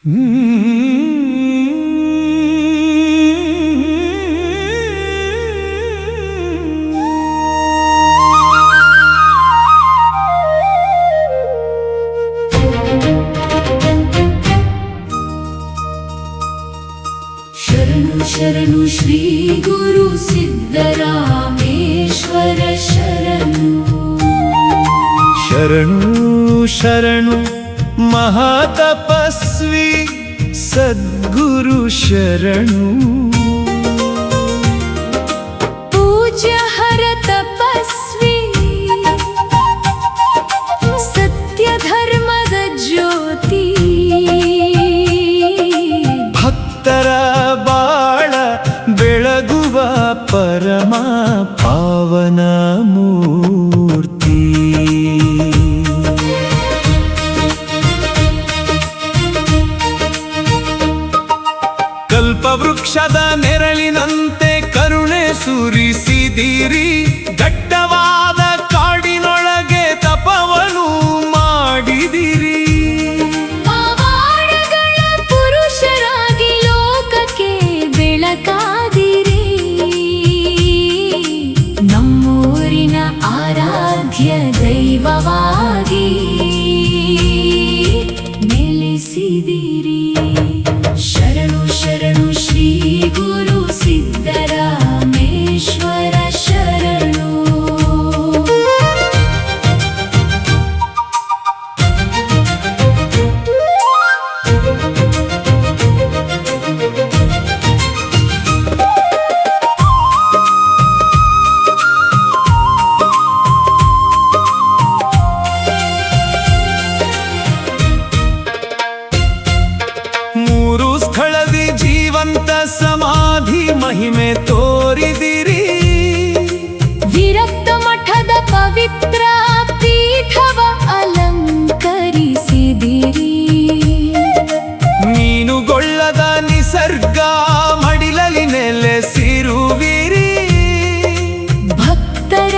ಶರಣು ಶ್ರೀ ಗುರು ಸಿದ್ದರಾಮೇಶ್ವರ ಶರಣು. ಶರಣು ಶರಣು ಮಹಾತಪಸ್ವಿ ಸದ್ಗುರು ಶರಣು. ಪೂಜ್ಯ ಹರ ತಪಸ್ವಿ ಸತ್ಯ ಧರ್ಮದ ಜ್ಯೋತಿ. ಭಕ್ತರ ಬಾಳ ಬೆಳಗುವ ಪರಮ ಪಾವನ ಮೂರ್ತಿ. ಕಲ್ಪವೃಕ್ಷದ ನೆರಳಿನಂತೆ ಕರುಣೆ ಸುರಿಸಿದಿರಿ. ದಟ್ಟವಾದ ಕಾಡಿನೊಳಗೆ ತಪವನು ಮಾಡಿದಿರಿ. ಪವಾಡಗಳ ಪುರುಷರಾಗಿ ಲೋಕಕ್ಕೆ ಬೆಳಕಾದಿರಿ. ನಮ್ಮೂರಿನ ಆರಾಧ್ಯ ದೈವವಾಗಿ ನೆಲೆಸಿದಿರಿ. ಶರಣು ಶರಣು ಶ್ರೀ ಗುರು ಸಿದ್ದರಾಮೇಶ್ವರ ಶರಣು. ಮೂರು ಸ್ಥಳದಿ ಜೀವಂತ ಸಮಾಧಿ ಮಹಿಮೆ ತೋರಿದಿರಿ. ವಿರಕ್ತ ಮಠದ ಪವಿತ್ರ ಪೀಠವ ಅಲಂಕರಿಸಿದಿರಿ. ಮೀನುಗೊಳ್ಳದ ನಿಸರ್ಗ ಮಡಿಲಲಿ ನೆಲೆಸಿರುವಿರಿ. ಭಕ್ತರ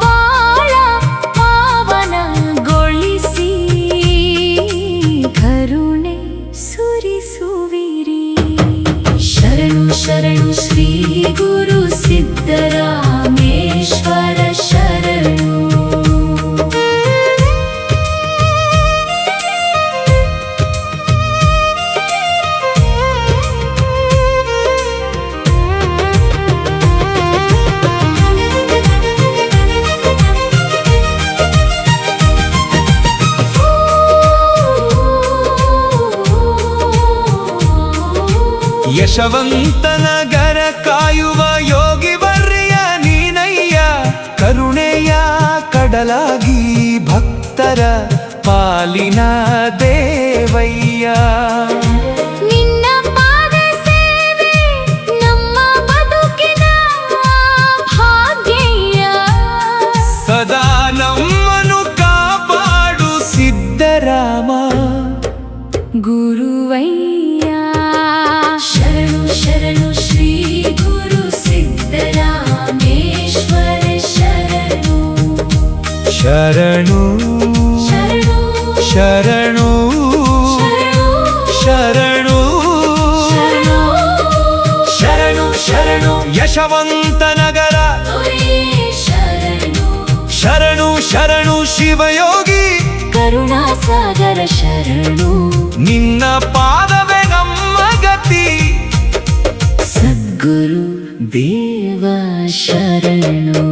ಬಾಳ ಪಾವನಗೊಳಿಸಿ ಕರುಣೆ ಸುರಿಸುವಿರಿ. ಶರಣು ಶರಣು ಶ್ರೀ ಗುರು ಸಿದ್ದರಾಮೇಶ್ವರ ಶರಣು. ಯಶವಂತನಗರ ಕಾಯುವ ಯೋಗಿ ವರ್ಯ ನೀನಯ್ಯ. ಕರುಣೆಯ ಕಡಲಾಗಿ ಭಕ್ತರ ಪಾಲಿನ ದೇವಯ್ಯ. ನಿನ್ನ ಪಾದ ಸೇವೆ ನಮ್ಮ ಬದುಕಿನ ಭಾಗ್ಯ. ಸದಾ ನಮ್ಮನು ಕಾಪಾಡು ಸಿದ್ದರಾಮ ಗುರುವಯ್ಯ. ಶರಣು ಶರಣು ಶ್ರೀ ಗುರು ಸಿದ್ದರಾಮೇಶ್ವರ ಶರಣು. ಶರಣು ಶರಣು ಶರಣು ಶರಣು ಶರಣು ಶರಣು ಯಶವಂತನಗರ ಶರಣು. ಶರಣು ಶರಣು ಶಿವಯೋಗಿ ಕರುಣಾಸಾಗರ ಶರಣು. ನಿನ್ನ ಪಾದವೇ ನಮ್ಮ ಗತಿ. ಸದ್ಗುರು ದೇವ ಶರಣು.